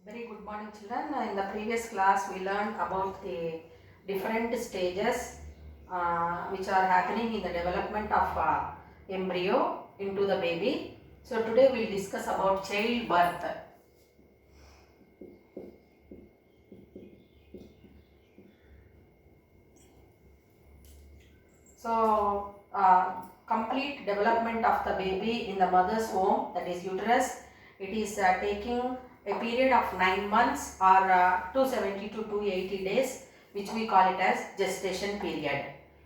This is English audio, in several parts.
Very good morning, children. In the previous class, we learned about the different stages which are happening in the development of embryo into the baby. So today we will discuss about childbirth. So complete development of the baby in the mother's womb, that is uterus, it is taking a period of 9 months or 270 to 280 days, which we call it as gestation period.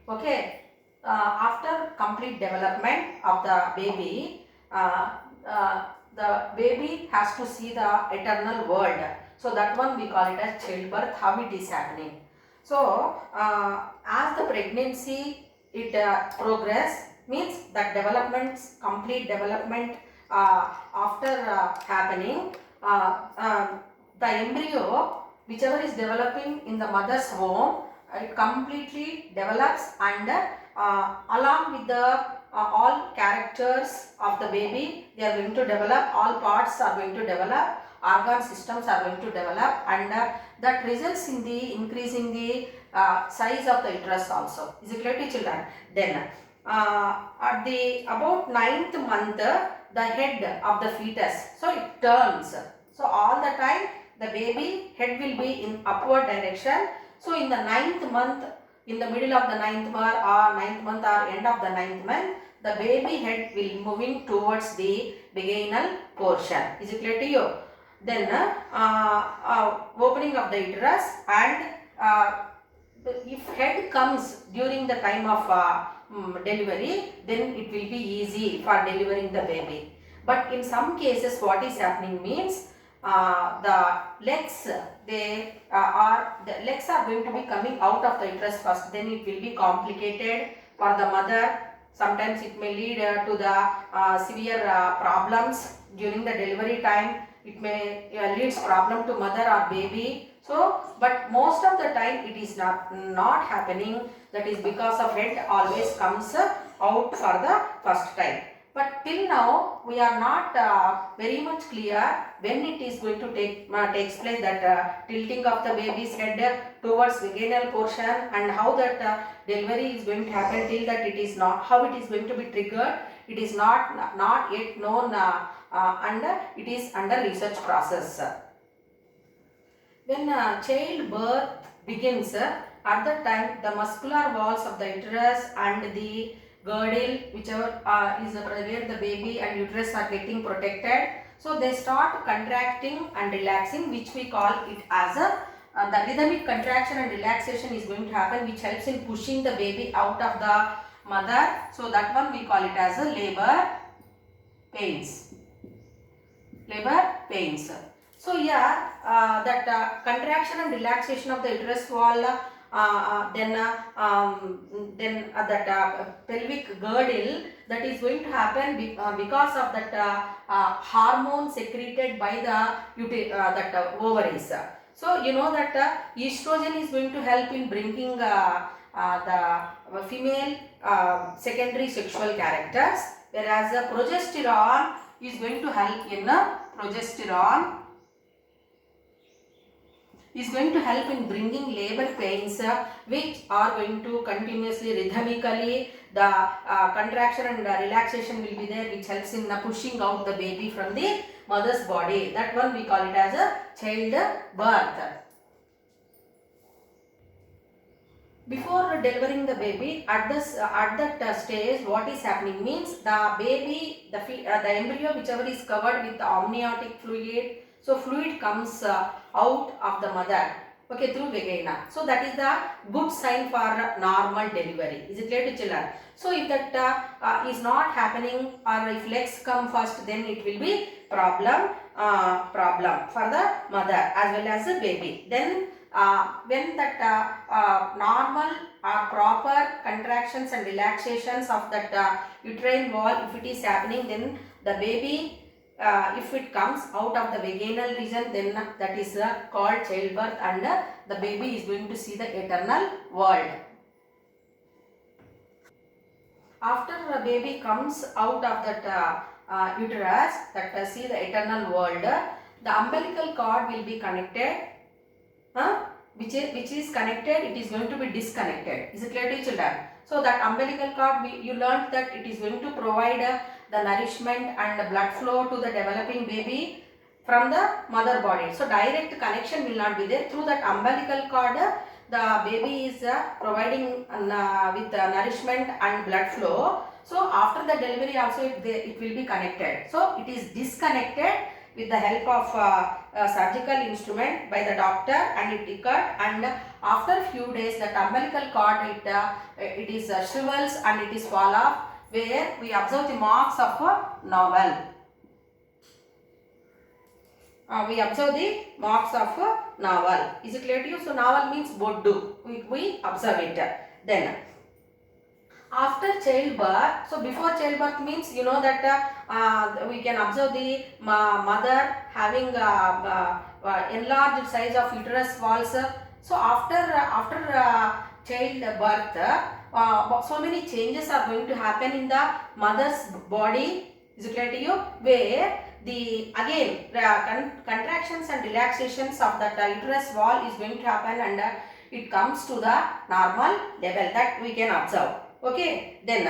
Okay, after complete development of the baby, the baby has to see the eternal world. So that one we call it as childbirth, how it is happening. So as the pregnancy it progress, means that developments, complete development after happening, the embryo whichever is developing in the mother's womb, it completely develops, and along with the all characters of the baby, they are going to develop, all parts are going to develop, organ systems are going to develop, and that results in the increasing the size of the uterus also. Is it clear to children? Then at the about 9th month, the head of the fetus, so it turns. So all the time the baby head will be in upward direction. So in the 9th month, in the middle of the 9th month or end of the 9th month, the baby head will moving towards the vaginal portion. Is it clear to you? Then opening of the uterus, and if head comes during the time of delivery, then it will be easy for delivering the baby. But in some cases what is happening means the legs, the legs are going to be coming out of the uterus first, then it will be complicated for the mother. Sometimes it may lead to the severe problems during the delivery time. It may leads problem to mother or baby. So but most of the time it is not happening. That is because of head always comes out for the first time. But till now we are not very much clear when it is going to takes place, that tilting of the baby's head towards vaginal portion, and how that delivery is going to happen. Till that it is not, how it is going to be triggered, it is not yet known, and it is under research process. When childbirth begins, at that time the muscular walls of the uterus and the girdle, whichever is where the baby and uterus are getting protected, so they start contracting and relaxing, which we call it as a the rhythmic contraction and relaxation is going to happen, which helps in pushing the baby out of the mother. So that one we call it as a labor pains. Labor pains. So yeah, that contraction and relaxation of the uterus wall, then that pelvic girdle, that is going to happen because of that hormone secreted by the that ovaries. So you know that estrogen is going to help in bringing the female secondary sexual characters, whereas progesterone is going to help in progesterone is going to help in bringing labor pains, which are going to continuously rhythmically, the contraction and relaxation will be there, which helps in pushing out the baby from the mother's body. That one we call it as a childbirth. Before delivering the baby, at that stage, what is happening means the baby, the embryo, whichever is covered with the amniotic fluid, so fluid comes out of the mother, okay, through vagina. So that is the good sign for normal delivery. Is it clear to children? So if that is not happening, or if legs come first, then it will be problem for the mother as well as the baby. Then when that normal or proper contractions and relaxations of that uterine wall, if it is happening, then the baby, if it comes out of the vaginal region, then that is called childbirth, and the baby is going to see the eternal world. After the baby comes out of that uterus, that see the eternal world, the umbilical cord will be connected, which is connected, it is going to be disconnected. Is it clear to you, children? So that umbilical cord, you learned that it is going to provide the nourishment and the blood flow to the developing baby from the mother body. So direct connection will not be there. Through that umbilical cord, the baby is providing with nourishment and blood flow. So after the delivery also it will be connected. So it is disconnected with the help of a surgical instrument by the doctor, and it cut, and after few days that umbilical cord it is shrivels and it is fall off, where we observe the marks of a navel. We observe the marks of a navel. Is it clear to you? So navel means boddu. We observe it. Then after childbirth, so before childbirth means you know that we can observe the mother having enlarged size of uterus walls. So after childbirth, so many changes are going to happen in the mother's body. Is it clear to you? Where the contractions and relaxations of that uterus wall is going to happen, and it comes to the normal level that we can observe. Okay, then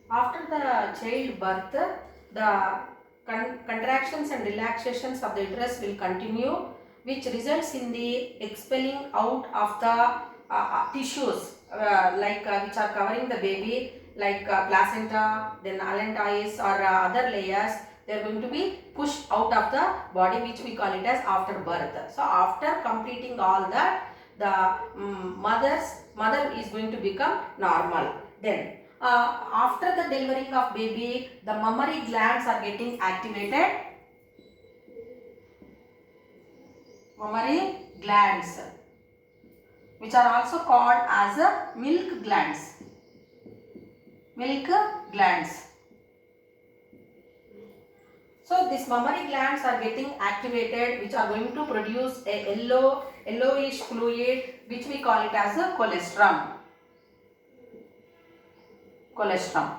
after the childbirth, the contractions and relaxations of the uterus will continue, which results in the expelling out of the tissues which are covering the baby, like placenta, then allantois or other layers. They are going to be pushed out of the body, which we call it as after birth. So after completing all that, the mother is going to become normal. Then after the delivering of baby, the mammary glands are getting activated. Mammary glands, which are also called as milk glands. Milk glands. So these mammary glands are getting activated, which are going to produce a yellowish fluid, which we call it as a colostrum. Colostrum.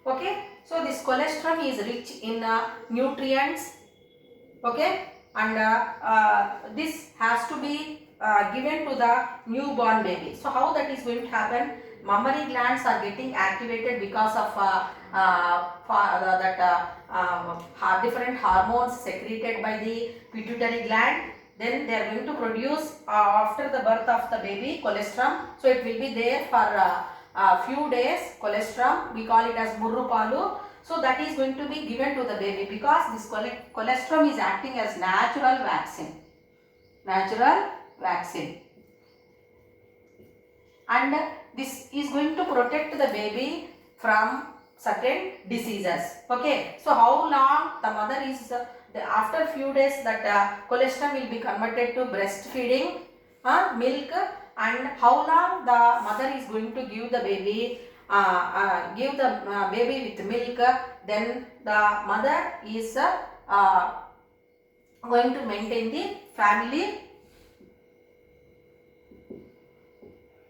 Okay. So this colostrum is rich in nutrients. Okay. And this has to be given to the newborn baby. So how that is going to happen? Mammary glands are getting activated because of different hormones secreted by the pituitary gland. Then they are going to produce after the birth of the baby colostrum. So it will be there for a few days. Colostrum, we call it as murrupalu. So that is going to be given to the baby, because this colostrum is acting as natural vaccine. Natural vaccine. And this is going to protect the baby from certain diseases. Okay. So how long the mother is, after few days that colostrum will be converted to breastfeeding milk, and how long the mother is going to give the baby, baby with milk. Then the mother is going to maintain the family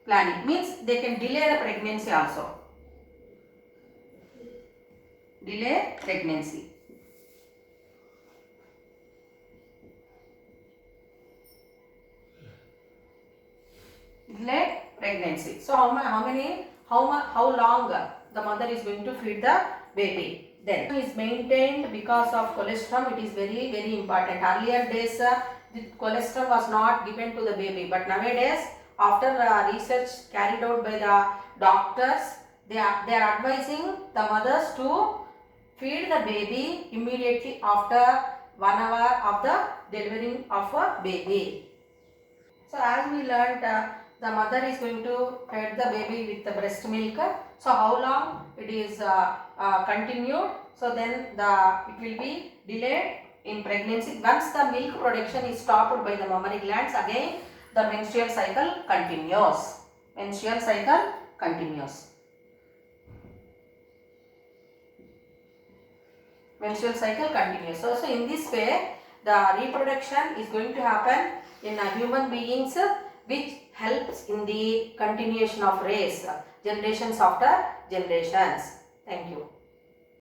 planning. Means they can delay the pregnancy also. Delay pregnancy. Delay pregnancy. So how long the mother is going to feed the baby. Then is maintained because of colostrum. It is very, very important. Earlier days the colostrum was not given to the baby, but nowadays after research carried out by the doctors, they are advising the mothers to feed the baby immediately after 1 hour of the delivering of a baby. So as we learned, the mother is going to feed the baby with the breast milk. So how long it is continued? So then it will be delayed in pregnancy. Once the milk production is stopped by the mammary glands, again the menstrual cycle continues. Menstrual cycle continues. Menstrual cycle continues. So in this way, the reproduction is going to happen in human beings, which helps in the continuation of race, generations after generations. Thank you.